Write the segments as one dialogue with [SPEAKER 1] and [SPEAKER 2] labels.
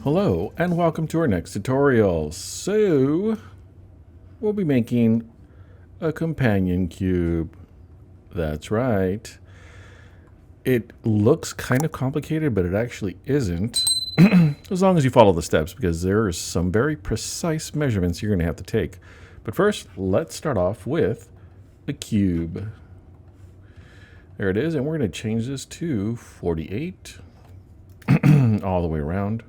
[SPEAKER 1] Hello and welcome to our next tutorial. So we'll be making a companion cube. That's right. It looks kind of complicated, but it actually isn't. As long as you follow the steps, because there are some very precise measurements you're going to have to take. But first, let's start off with a cube. There it is, and we're going to change this to 48 all the way around.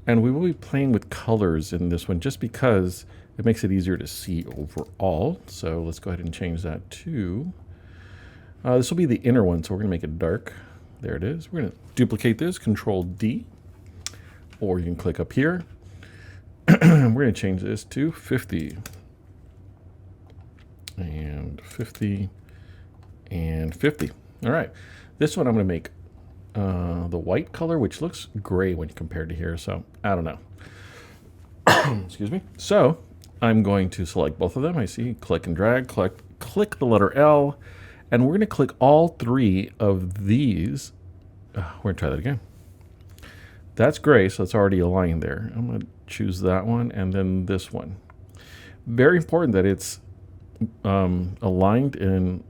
[SPEAKER 1] And we will be playing with colors in this one just because it makes it easier to see overall. So let's go ahead and change that to, this will be the inner one, so we're going to make it dark. There it is. We're going to duplicate this, Control D, or you can click up here. We're going to change this to 50. And 50. And 50. All right. This one I'm going to make the white color, which looks gray when compared to here, so I don't know. Excuse me. So I'm going to select both of them. I see, click and drag, click the letter L, and we're going to click all three of these. We're going to try that again. That's gray, so it's already aligned there. I'm going to choose that one and then this one. Very important that it's aligned in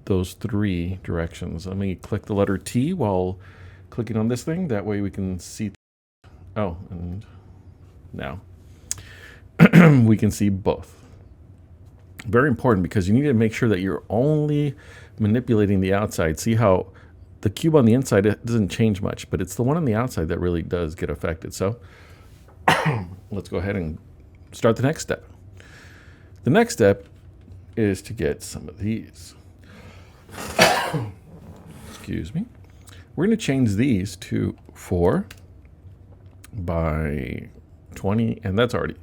[SPEAKER 1] those three directions. Let me click the letter T while clicking on this thing. That way we can see. Oh, and now we can see both. Very important because you need to make sure that you're only manipulating the outside. See how the cube on the inside, it doesn't change much, but it's the one on the outside that really does get affected. So let's go ahead and start the next step. The next step is to get some of these. Excuse me. We're going to change these to 4 by 20, and that's already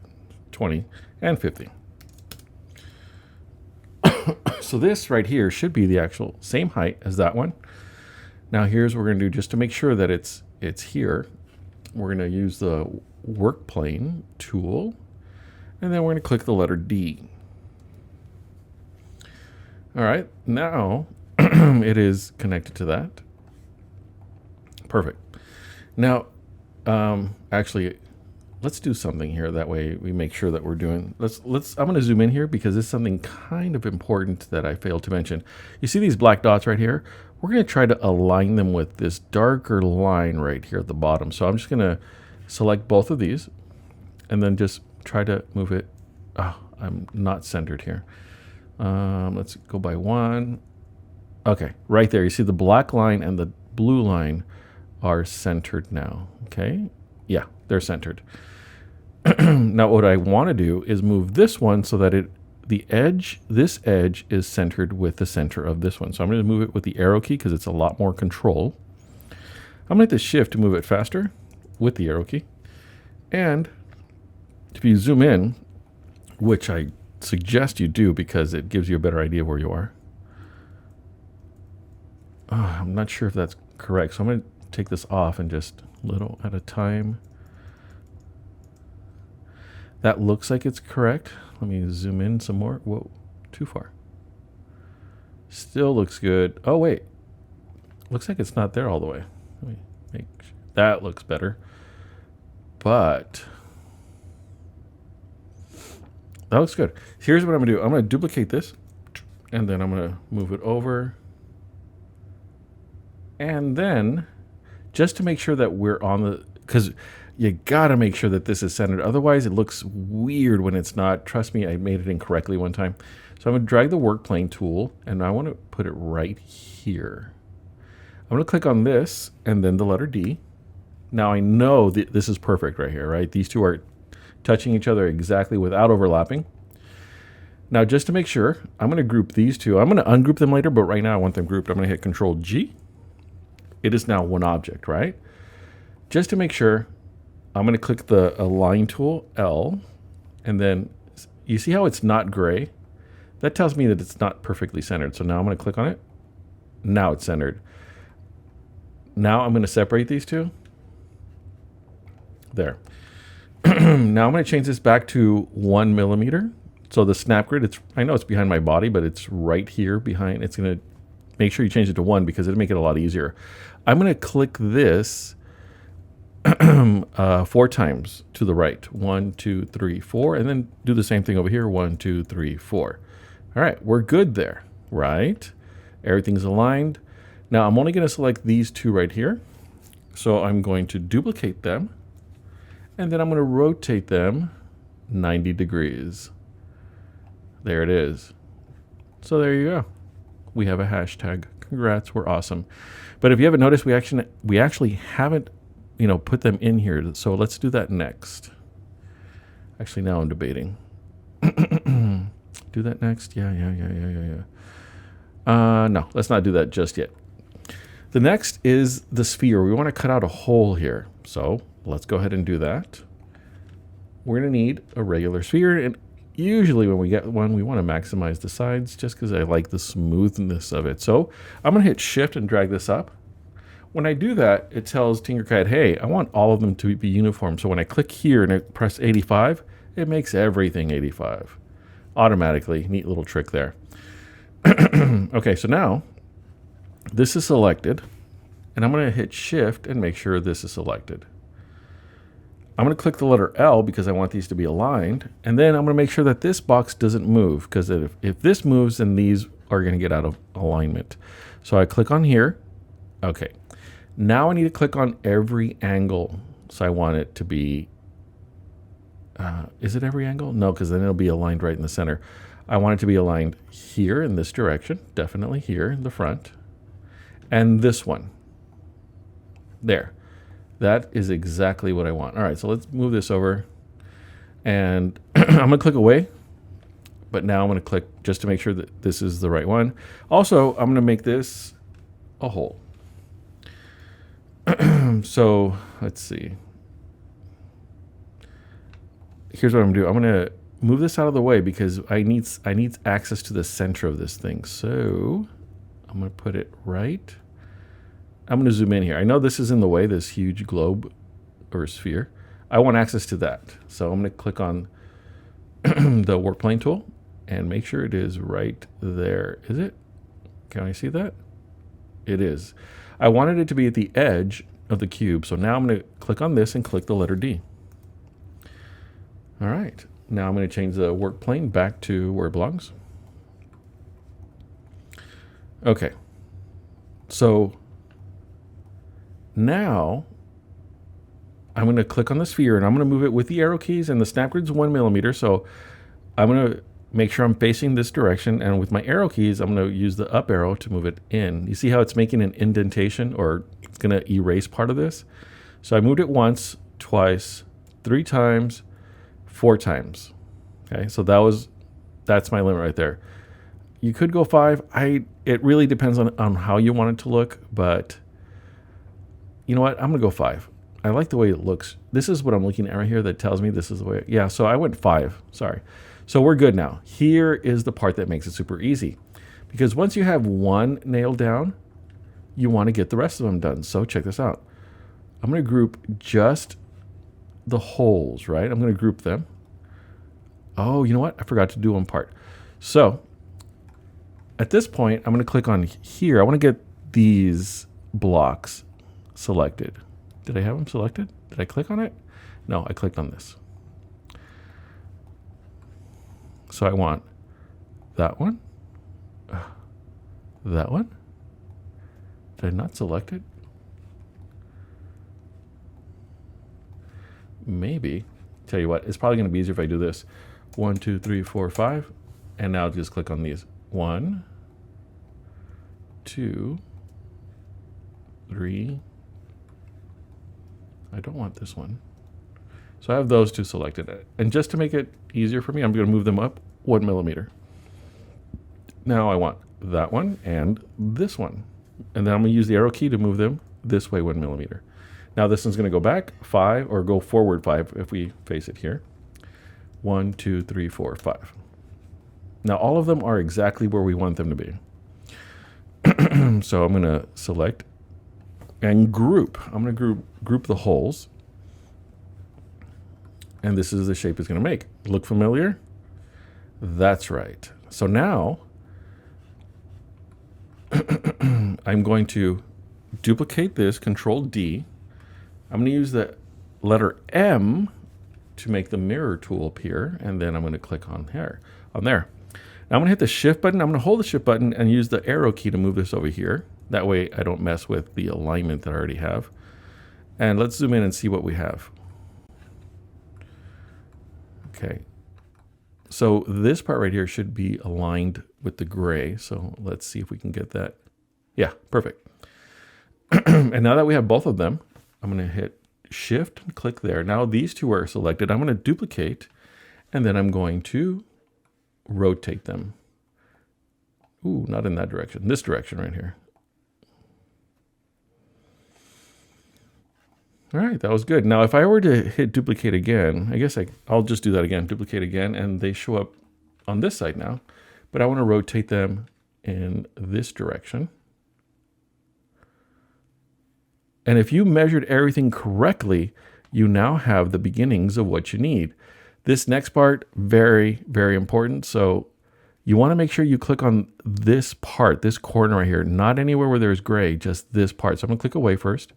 [SPEAKER 1] 20 and 50. So this right here should be the actual same height as that one. Now here's what we're going to do just to make sure that it's here. We're going to use the work plane tool, and then we're going to click the letter D. All right, now it is connected to that. Perfect. Now, actually, let's do something here. That way we make sure that we're doing, I'm going to zoom in here because it's something kind of important that I failed to mention. You see these black dots right here? We're going to try to align them with this darker line right here at the bottom. So I'm just going to select both of these and then just try to move it. Oh, I'm not centered here. Let's go by 1. Okay, right there. You see the black line and the blue line are centered now. Okay, yeah, they're centered. Now what I want to do is move this one so that this edge is centered with the center of this one. So I'm going to move it with the arrow key because it's a lot more control. I'm going to hit the shift to move it faster with the arrow key. And if you zoom in, which I suggest you do because it gives you a better idea of where you are. I'm not sure if that's correct, so I'm going to take this off and just little at a time. That looks like it's correct. Let me zoom in some more. Whoa, too far. Still looks good. Oh, wait. Looks like it's not there all the way. Let me make sure. That looks better. But that looks good. Here's what I'm going to do. I'm going to duplicate this, and then I'm going to move it over. And then, just to make sure that we're on the, because you got to make sure that this is centered. Otherwise, it looks weird when it's not. Trust me, I made it incorrectly one time. So I'm going to drag the work plane tool, and I want to put it right here. I'm going to click on this, and then the letter D. Now I know that this is perfect right here, right? These two are touching each other exactly without overlapping. Now, just to make sure, I'm going to group these two. I'm going to ungroup them later, but right now I want them grouped. I'm going to hit Control G. It is now one object, right? Just to make sure, I'm going to click the Align tool, L, and then you see how it's not gray? That tells me that it's not perfectly centered. So now I'm going to click on it. Now it's centered. Now I'm going to separate these two. There. Now I'm going to change this back to 1 millimeter. So the snap grid, I know it's behind my body, but it's right here behind. It's going to make sure you change it to 1 because it'll make it a lot easier. I'm going to click this 4 times to the right. 1, 2, 3, 4, and then do the same thing over here. 1, 2, 3, 4. All right, we're good there, right? Everything's aligned. Now I'm only going to select these two right here. So I'm going to duplicate them, and then I'm going to rotate them 90 degrees. There it is. So there you go. We have a hashtag. Congrats, we're awesome. But if you haven't noticed, we actually haven't, put them in here. So let's do that next. Actually, now I'm debating. Do that next? Yeah. No, let's not do that just yet. The next is the sphere. We want to cut out a hole here. So let's go ahead and do that. We're going to need a regular sphere. And usually when we get one, we want to maximize the sides just because I like the smoothness of it. So I'm going to hit Shift and drag this up. When I do that, it tells Tinkercad, hey, I want all of them to be uniform. So when I click here and I press 85, it makes everything 85 automatically. Neat little trick there. Okay, so now this is selected, and I'm going to hit Shift and make sure this is selected. I'm going to click the letter L because I want these to be aligned, and then I'm going to make sure that this box doesn't move, because if this moves, then these are going to get out of alignment. So I click on here. Okay. Now I need to click on every angle. So I want it to be, is it every angle? No, because then it'll be aligned right in the center. I want it to be aligned here in this direction, definitely here in the front, and this one. There. That is exactly what I want. All right, so let's move this over, and I'm going to click away, but now I'm going to click just to make sure that this is the right one. Also, I'm going to make this a hole. So let's see. Here's what I'm going to do. I'm going to move this out of the way because I need access to the center of this thing. So I'm going to put it right. I'm going to zoom in here. I know this is in the way, this huge globe or sphere. I want access to that. So I'm going to click on the work plane tool and make sure it is right there. Is it? Can I see that? It is. I wanted it to be at the edge of the cube. So now I'm going to click on this and click the letter D. All right. Now I'm going to change the work plane back to where it belongs. Okay. So now I'm going to click on the sphere and I'm going to move it with the arrow keys, and the snap grid's 1 millimeter. So I'm going to make sure I'm facing this direction, and with my arrow keys, I'm going to use the up arrow to move it in. You see how it's making an indentation, or it's going to erase part of this? So I moved it once, twice, 3 times, 4 times. Okay, so that's my limit right there. You could go 5. It really depends on how you want it to look, but you know what? I'm gonna go 5. I like the way it looks. This is what I'm looking at right here that tells me this is the way. Yeah, so I went 5. Sorry. So we're good now. Here is the part that makes it super easy, because once you have one nailed down, you want to get the rest of them done. So check this out. I'm going to group just the holes, right? I'm going to group them. Oh, you know what? I forgot to do one part. So at this point, I'm going to click on here. I want to get these blocks selected. Did I have them selected? Did I click on it? No, I clicked on this. So I want that one, that one. Did I not select it? Maybe. Tell you what, it's probably going to be easier if I do this. 1, 2, 3, 4, 5. And now just click on these. 1, 2, 3. I don't want this one. So I have those two selected. And just to make it easier for me, I'm going to move them up 1 millimeter. Now I want that one and this one. And then I'm going to use the arrow key to move them this way 1 millimeter. Now this one's going to go back 5, or go forward 5 if we face it here. 1, 2, 3, 4, 5. Now all of them are exactly where we want them to be. So I'm going to select and group. I'm going to group the holes. And this is the shape it's going to make. Look familiar? That's right. So now I'm going to duplicate this, Control D. I'm going to use the letter M to make the mirror tool appear, and then I'm going to click on there. Now I'm going to hit the shift button. I'm going to hold the shift button and use the arrow key to move this over here. That way I don't mess with the alignment that I already have. And let's zoom in and see what we have. Okay. So this part right here should be aligned with the gray. So let's see if we can get that. Yeah, perfect. And now that we have both of them, I'm going to hit shift and click there. Now these two are selected. I'm going to duplicate, and then I'm going to rotate them. Ooh, not in that direction. This direction right here. All right, that was good. Now, if I were to hit duplicate again, I guess I'll just do that again, duplicate again, and they show up on this side now. But I want to rotate them in this direction. And if you measured everything correctly, you now have the beginnings of what you need. This next part, very, very important. So you want to make sure you click on this part, this corner right here, not anywhere where there's gray, just this part. So I'm going to click away first.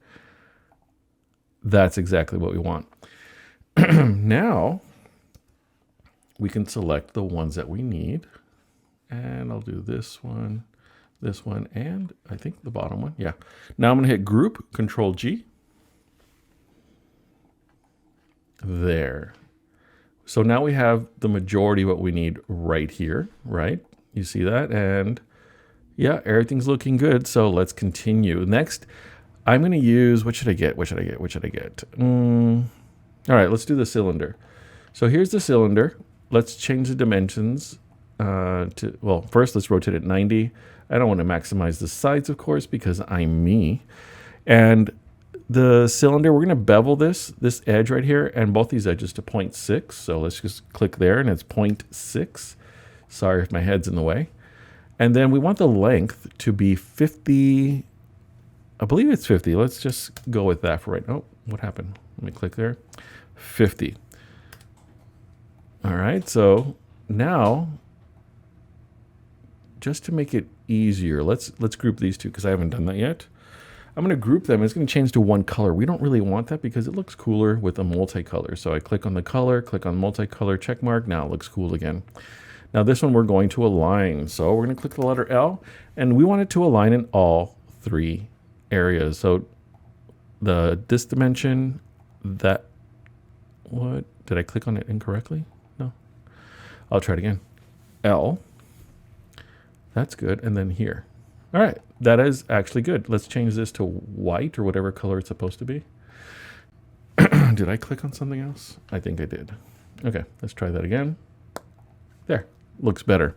[SPEAKER 1] That's exactly what we want. Now we can select the ones that we need. And I'll do this one, and I think the bottom one. Yeah. Now I'm going to hit Group, Control G. There. So now we have the majority of what we need right here, right? You see that? And yeah, everything's looking good. So let's continue. Next, I'm going to use, what should I get? All right, let's do the cylinder. So here's the cylinder. Let's change the dimensions well, first let's rotate it 90. I don't want to maximize the sides, of course, because I'm me. And the cylinder, we're going to bevel this edge right here, and both these edges to 0.6. So let's just click there, and it's 0.6. Sorry if my head's in the way. And then we want the length to be 50. I believe it's 50. Let's just go with that for right now. Oh, what happened? Let me click there. 50. All right, so now, just to make it easier, let's group these two because I haven't done that yet. I'm going to group them. It's going to change to one color. We don't really want that because it looks cooler with a multicolor. So I click on the color, click on multicolor, check mark. Now it looks cool again. Now this one we're going to align. So we're going to click the letter L, and we want it to align in all three areas. So this dimension, what did I click on it incorrectly? No. I'll try it again. L. That's good. And then here. All right. That is actually good. Let's change this to white or whatever color it's supposed to be. Did I click on something else? I think I did. Okay. Let's try that again. There. Looks better.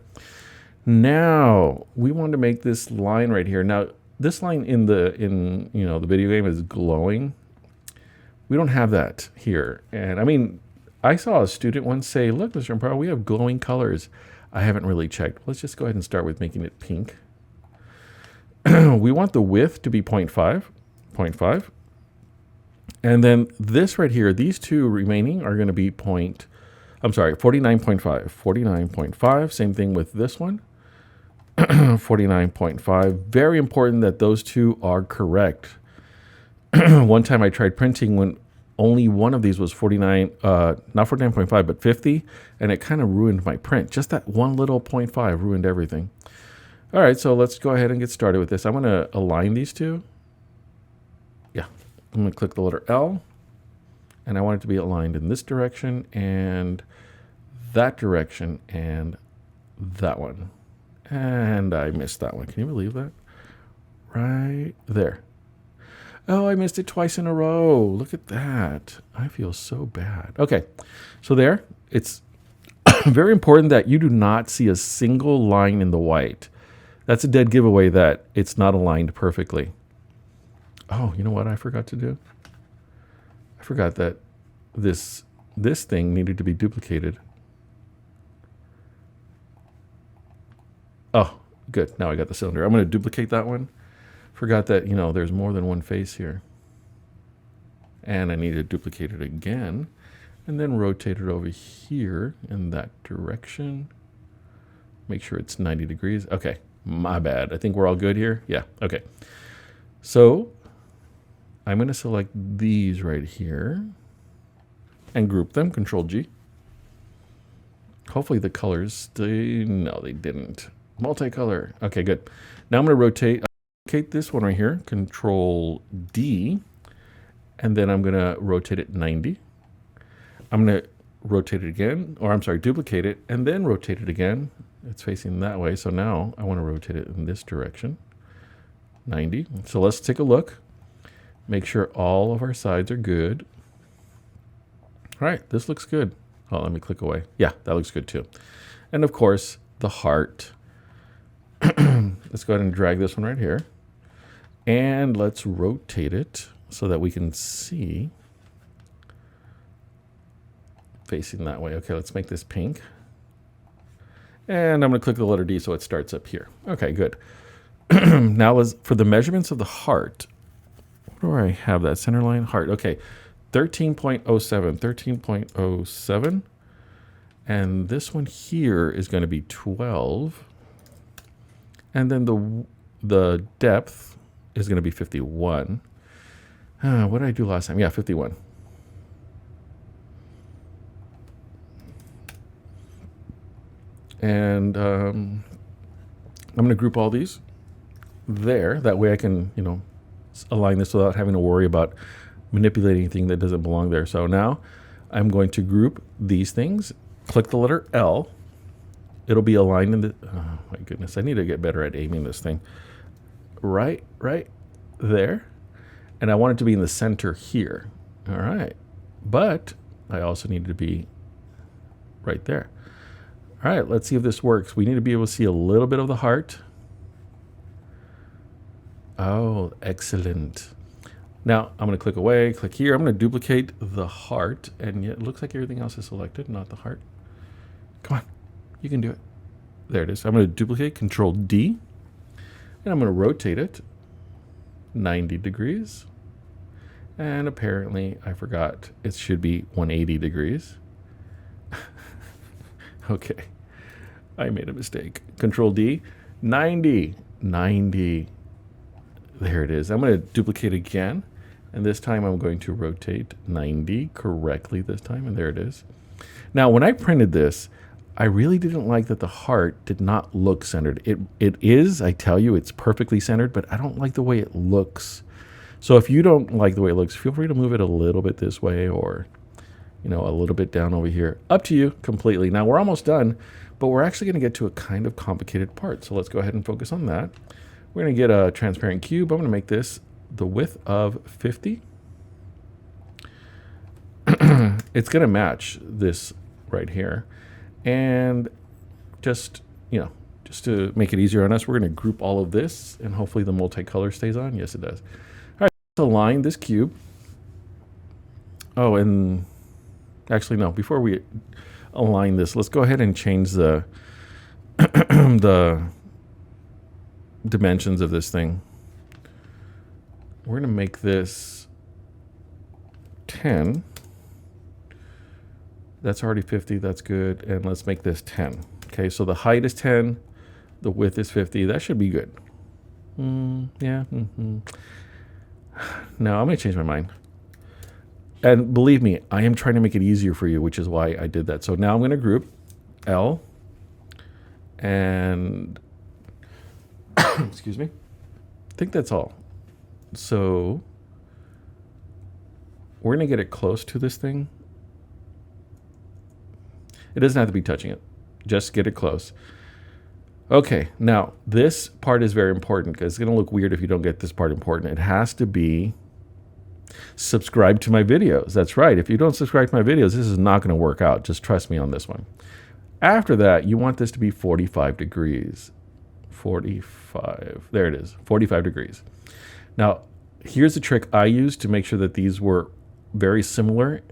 [SPEAKER 1] Now we want to make this line right here. Now this line in the video game is glowing. We don't have that here. And I mean, I saw a student once say, look, Mr. Imparo, we have glowing colors. I haven't really checked. Let's just go ahead and start with making it pink. We want the width to be 0.5. And then this right here, these two remaining are going to be 49.5. 49.5. Same thing with this one. 49.5. Very important that those two are correct. One time I tried printing when only one of these was 49, not 49.5, but 50, and it kind of ruined my print. Just that one little 0.5 ruined everything. All right, so let's go ahead and get started with this. I'm going to align these two. Yeah, I'm going to click the letter L, and I want it to be aligned in this direction and that direction and that one. And I missed that one. Can you believe that? Right there. Oh, I missed it twice in a row. Look at that. I feel so bad. Okay, so there. It's very important that you do not see a single line in the white. That's a dead giveaway that it's not aligned perfectly. Oh, you know what I forgot to do? I forgot that this thing needed to be duplicated. Oh, good. Now I got the cylinder. I'm going to duplicate that one. Forgot that, there's more than one face here. And I need to duplicate it again. And then rotate it over here in that direction. Make sure it's 90 degrees. Okay, my bad. I think we're all good here. Yeah, okay. So I'm going to select these right here. and group them, Control G. Hopefully the colors stay, no, they didn't. Multicolor, okay, good. Now I'm gonna rotate this one right here, Control D, and then I'm gonna rotate it 90. I'm gonna rotate it again, or I'm sorry, duplicate it, and then rotate it again. It's facing that way, so now I wanna rotate it in this direction, 90. So let's take a look. Make sure all of our sides are good. All right, this looks good. Oh, let me click away. Yeah, that looks good too. And of course, the heart. Let's go ahead and drag this one right here. And let's rotate it so that we can see facing that way. Okay, let's make this pink. And I'm gonna click the letter D so it starts up here. Okay, good. Now for the measurements of the heart, where do I have that center line? Heart, okay. 13.07, 13.07. And this one here is going to be 12. And then the depth is going to be 51. What did I do last time? Yeah, 51. And I'm going to group all these there. That way I can, align this without having to worry about manipulating anything that doesn't belong there. So now I'm going to group these things, click the letter L. It'll be aligned in the, oh my goodness, I need to get better at aiming this thing. Right there. And I want it to be in the center here. All right. But I also need it to be right there. All right, let's see if this works. We need to be able to see a little bit of the heart. Oh, excellent. Now I'm going to click away, click here. I'm going to duplicate the heart, and it looks like everything else is selected, not the heart. Come on, you can do it. There it is. I'm going to duplicate, Control D, and I'm going to rotate it 90 degrees. And apparently I forgot it should be 180 degrees. Okay, I made a mistake. Control D, 90. There it is. I'm going to duplicate again. And this time I'm going to rotate 90 correctly this time. And there it is. Now, when I printed this, I really didn't like that the heart did not look centered. It is, I tell you, it's perfectly centered, but I don't like the way it looks. So if you don't like the way it looks, feel free to move it a little bit this way or, a little bit down over here. Up to you completely. Now, we're almost done, but we're actually going to get to a kind of complicated part. So let's go ahead and focus on that. We're going to get a transparent cube. I'm going to make this the width of 50. It's going to match this right here. And just to make it easier on us, we're going to group all of this, and hopefully the multicolor stays on. Yes, it does. All right, let's align this cube. Oh, and actually, no, before we align this, let's go ahead and change the the dimensions of this thing. We're going to make this 10. That's already 50. That's good. And let's make this 10. Okay, so the height is 10. The width is 50. That should be good. Yeah. No, I'm going to change my mind. And believe me, I am trying to make it easier for you, which is why I did that. So now I'm going to group L and excuse me. I think that's all. So we're going to get it close to this thing. It doesn't have to be touching it. Just get it close. Okay, now this part is very important because it's going to look weird if you don't get this part important. It has to be subscribed to my videos. That's right. If you don't subscribe to my videos, this is not going to work out. Just trust me on this one. After that, you want this to be 45 degrees. 45. There it is. 45 degrees. Now, here's the trick I used to make sure that these were very similar.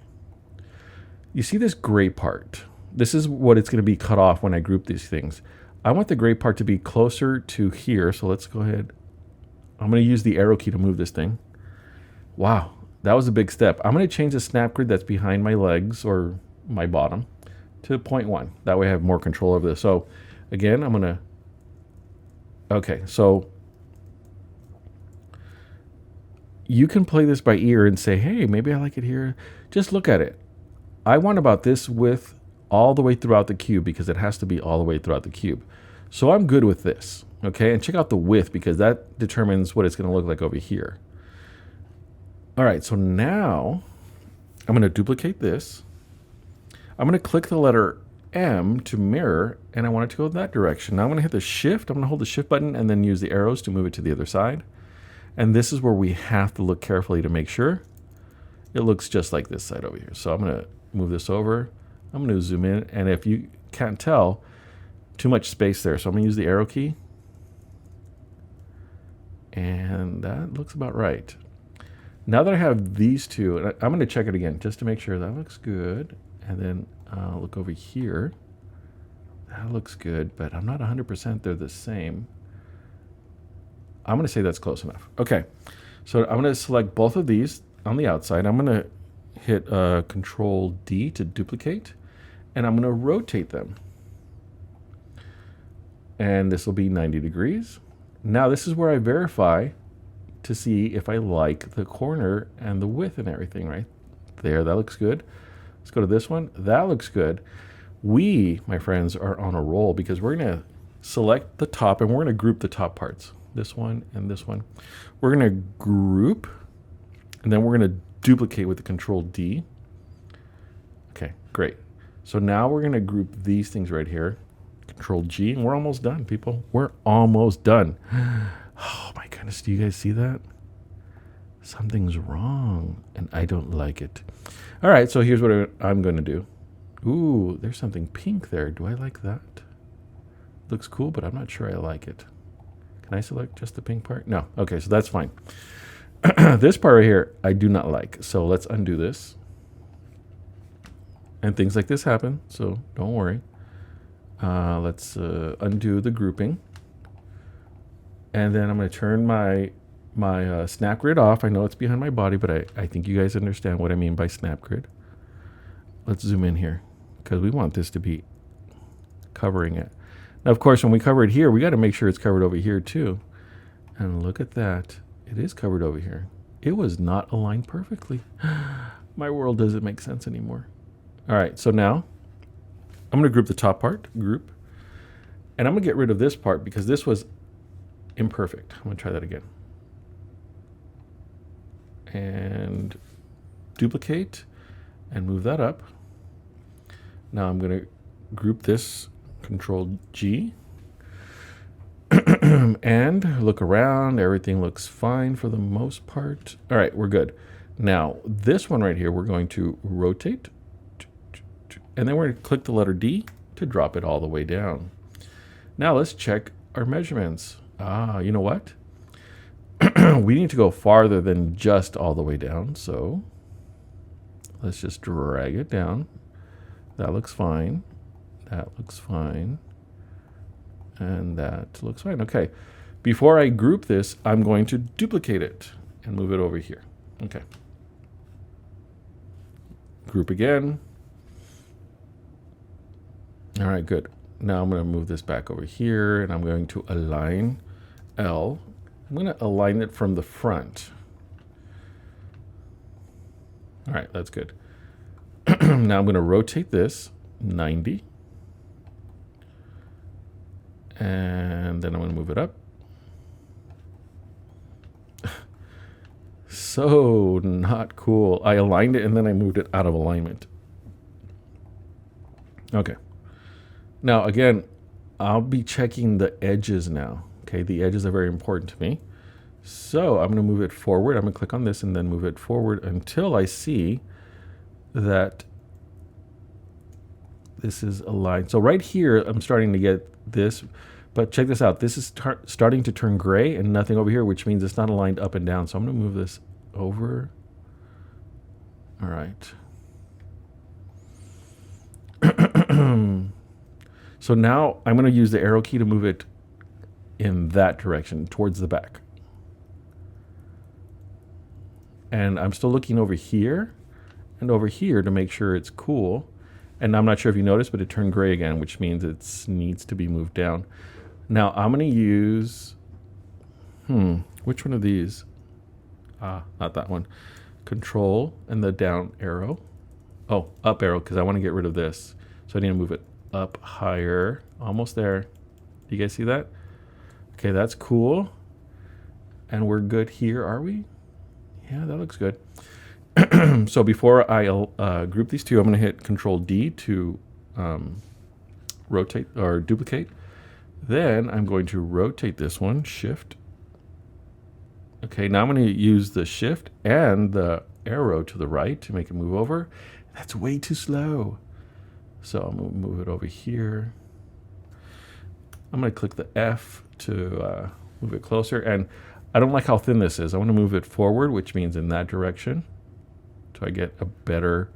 [SPEAKER 1] You see this gray part? This is what it's going to be cut off when I group these things. I want the gray part to be closer to here. So let's go ahead. I'm going to use the arrow key to move this thing. Wow, that was a big step. I'm going to change the snap grid that's behind my legs or my bottom to 0.1. That way I have more control over this. So again, I'm going to, okay, so you can play this by ear and say, hey, maybe I like it here. Just look at it. I want about this width all the way throughout the cube because it has to be all the way throughout the cube. So I'm good with this, okay? And check out the width because that determines what it's going to look like over here. All right, so now I'm going to duplicate this. I'm going to click the letter M to mirror, and I want it to go that direction. Now I'm going to hit the shift. I'm going to hold the shift button and then use the arrows to move it to the other side. And this is where we have to look carefully to make sure it looks just like this side over here. So I'm going to move this over. I'm going to zoom in, and if you can't tell, too much space there. So I'm going to use the arrow key. And that looks about right. Now that I have these two, and I'm going to check it again just to make sure that looks good. And then look over here. That looks good, but I'm not 100% they're the same. I'm going to say that's close enough. Okay, so I'm going to select both of these on the outside. I'm going to hit Control D to duplicate, and I'm going to rotate them. And this will be 90 degrees. Now this is where I verify to see if I like the corner and the width and everything right there. That looks good. Let's go to this one. That looks good. We, my friends, are on a roll because we're going to select the top and we're going to group the top parts. This one and this one. We're going to group, and then we're going to duplicate with the Control D. Okay, great. So now we're going to group these things right here. Control G, and we're almost done, people. We're almost done. Oh my goodness, do you guys see that? Something's wrong, and I don't like it. All right, so here's what I'm going to do. Ooh, there's something pink there. Do I like that? Looks cool, but I'm not sure I like it. Can I select just the pink part? No. Okay, so that's fine. This part right here, I do not like. So let's undo this. And things like this happen, so don't worry. Let's undo the grouping. And then I'm going to turn my snap grid off. I know it's behind my body, but I think you guys understand what I mean by snap grid. Let's zoom in here because we want this to be covering it. Now, of course, when we cover it here, we got to make sure it's covered over here too. And look at that. It is covered over here. It was not aligned perfectly. My world doesn't make sense anymore. All right, so now I'm going to group the top part, group. And I'm going to get rid of this part because this was imperfect. I'm going to try that again. And duplicate and move that up. Now I'm going to group this, Control G. And look around. Everything looks fine for the most part. All right, we're good. Now, this one right here, we're going to rotate. And then we're going to click the letter D to drop it all the way down. Now let's check our measurements. You know what? We need to go farther than just all the way down. So let's just drag it down. That looks fine. That looks fine. And that looks fine. Okay. Before I group this, I'm going to duplicate it and move it over here. Okay. Group again. All right, good. Now I'm going to move this back over here, and I'm going to align L. I'm going to align it from the front. All right, that's good. Now I'm going to rotate this 90. And then I'm going to move it up. So not cool. I aligned it and then I moved it out of alignment. Okay. Now again, I'll be checking the edges now. Okay, the edges are very important to me. So I'm going to move it forward. I'm going to click on this and then move it forward until I see that this is aligned. So right here, I'm starting to get this, but check this out. This is starting to turn gray and nothing over here, which means it's not aligned up and down. So I'm going to move this over. All right. So now I'm going to use the arrow key to move it in that direction towards the back. And I'm still looking over here and over here to make sure it's cool. And I'm not sure if you noticed, but it turned gray again, which means it needs to be moved down. Now I'm going to use, which one of these? Not that one. Control and the down arrow. Oh, up arrow, because I want to get rid of this. So I need to move it up higher. Almost there. Do you guys see that? Okay, that's cool. And we're good here, are we? Yeah, that looks good. So before I group these two, I'm going to hit Control D to rotate or duplicate. Then I'm going to rotate this one, Shift. Okay, now I'm going to use the Shift and the arrow to the right to make it move over. That's way too slow. So I'm going to move it over here. I'm going to click the F to move it closer. And I don't like how thin this is. I want to move it forward, which means in that direction. So I get a better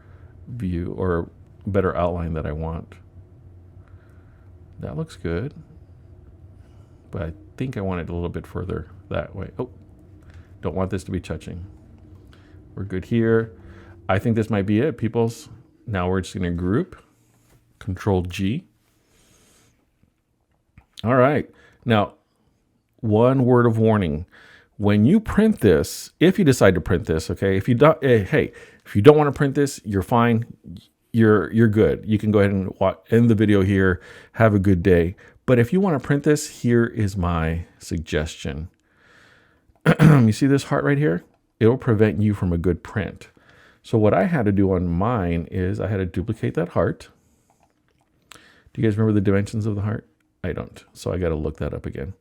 [SPEAKER 1] view or better outline that I want. That looks good. But I think I want it a little bit further that way. Oh, don't want this to be touching. We're good here. I think this might be it, peoples. Now we're just going to group. Control G. All right. Now, one word of warning. When you print this, if you decide to print this, okay, if you don't, hey, if you don't want to print this, you're fine. You're good. You can go ahead and end the video here. Have a good day. But if you want to print this, here is my suggestion. You see this heart right here? It'll prevent you from a good print. So what I had to do on mine is I had to duplicate that heart. Do you guys remember the dimensions of the heart? I don't. So I got to look that up again.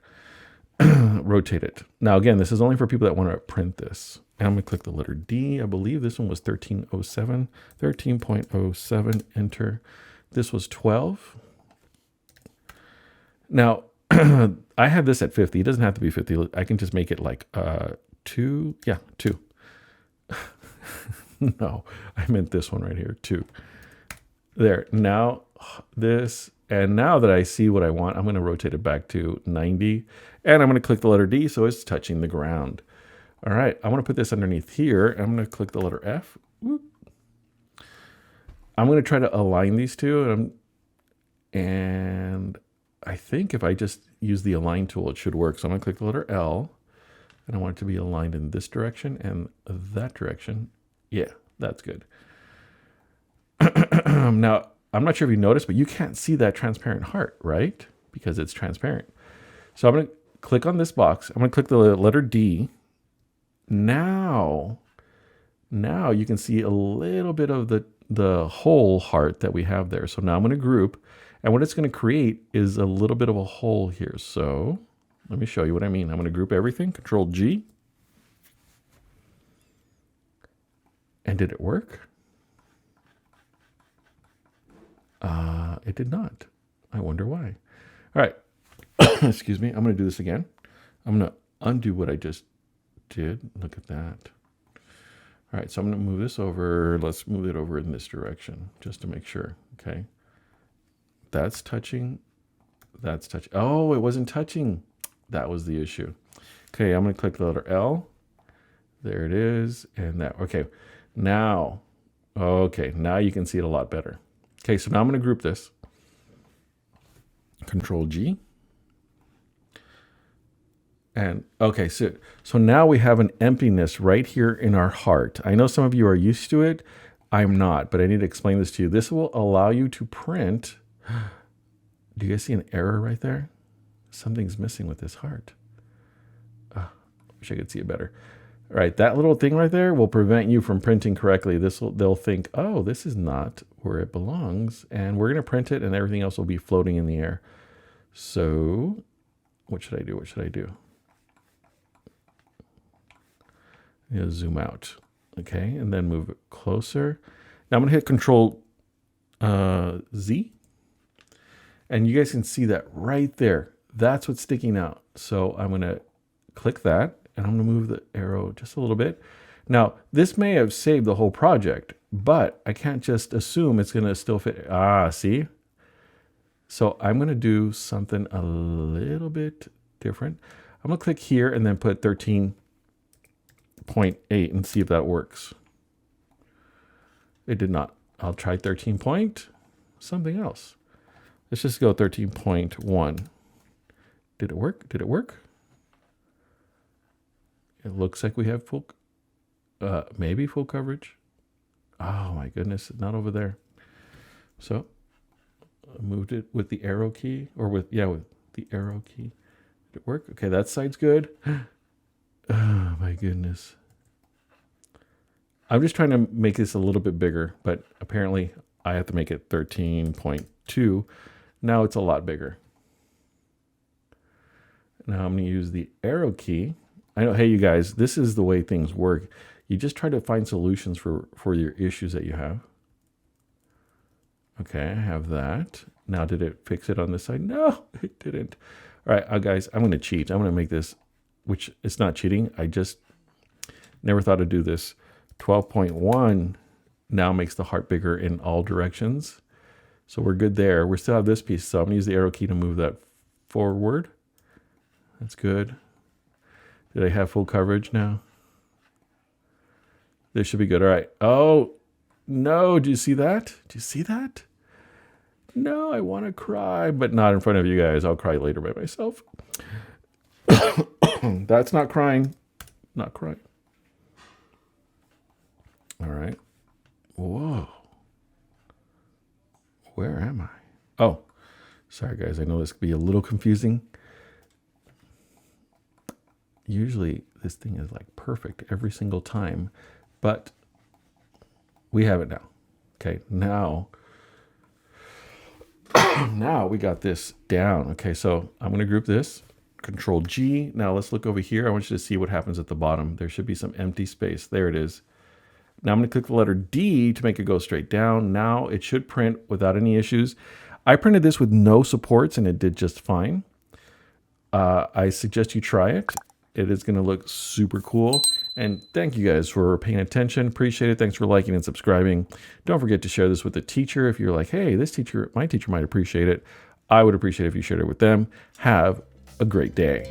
[SPEAKER 1] Rotate it. Now, again, this is only for people that want to print this. And I'm going to click the letter D. I believe this one was 1307. 13.07, enter. This was 12. Now, I have this at 50. It doesn't have to be 50. I can just make it like 2. Yeah, 2. No, I meant this one right here, 2. There. Now, this. And now that I see what I want, I'm going to rotate it back to 90. And I'm going to click the letter D so it's touching the ground. All right, I want to put this underneath here. I'm going to click the letter F. Whoop. I'm going to try to align these two. And I think if I just use the align tool, it should work. So I'm going to click the letter L. And I want it to be aligned in this direction and that direction. Yeah, that's good. Now, I'm not sure if you noticed, but you can't see that transparent heart, right? Because it's transparent. So I'm going to click on this box. I'm going to click the letter D. Now you can see a little bit of the whole heart that we have there. So now I'm going to group. And what it's going to create is a little bit of a hole here. So let me show you what I mean. I'm going to group everything. Control G. And did it work? It did not. I wonder why. All right. Excuse me. I'm going to do this again. I'm going to undo what I just did. Look at that. All right. So I'm going to move this over. Let's move it over in this direction just to make sure. Okay. That's touching. That's touching. Oh, it wasn't touching. That was the issue. Okay. I'm going to click the letter L. There it is. And that. Okay. Now you can see it a lot better. Okay, so now I'm going to group this. Control G. And okay, so now we have an emptiness right here in our heart. I know some of you are used to it. I'm not, but I need to explain this to you. This will allow you to print. Do you guys see an error right there? Something's missing with this heart. Wish I could see it better. All right, that little thing right there will prevent you from printing correctly. They'll think, oh, this is not where it belongs, and we're going to print it, and everything else will be floating in the air. So, what should I do? What should I do? Zoom out, okay, and then move it closer. Now I'm going to hit Control Z, and you guys can see that right there. That's what's sticking out. So I'm going to click that. And I'm going to move the arrow just a little bit. Now, this may have saved the whole project, but I can't just assume it's going to still fit. See? So I'm going to do something a little bit different. I'm going to click here and then put 13.8 and see if that works. It did not. I'll try 13 point something else. Let's just go 13.1. Did it work? Did it work? It looks like we have full, maybe full coverage. Oh my goodness, it's not over there. So I moved it with the arrow key, or with the arrow key. Did it work? Okay, that side's good. Oh my goodness. I'm just trying to make this a little bit bigger, but apparently I have to make it 13.2. Now it's a lot bigger. Now I'm going to use the arrow key. I know, hey, you guys, this is the way things work. You just try to find solutions for your issues that you have. Okay, I have that. Now, did it fix it on this side? No, it didn't. All right, guys, I'm going to cheat. I'm going to make this, which it's not cheating. I just never thought to do this. 12.1 now makes the heart bigger in all directions. So we're good there. We still have this piece, so I'm going to use the arrow key to move that forward. That's good. Did I have full coverage now? This should be good. All right. Oh, no. Do you see that? Do you see that? No, I want to cry, but not in front of you guys. I'll cry later by myself. That's not crying. Not crying. All right. Whoa. Where am I? Oh, sorry, guys. I know this could be a little confusing. Usually this thing is like perfect every single time, but we have it now. Okay, now we got this down. Okay, so I'm going to group this, Control G. Now let's look over here. I want you to see what happens at the bottom. There should be some empty space. There it is. Now I'm going to click the letter D to make it go straight down. Now it should print without any issues. I printed this with no supports and it did just fine. I suggest you try it. It is going to look super cool. And thank you guys for paying attention. Appreciate it. Thanks for liking and subscribing. Don't forget to share this with a teacher. If you're like, hey, my teacher might appreciate it. I would appreciate it if you shared it with them. Have a great day.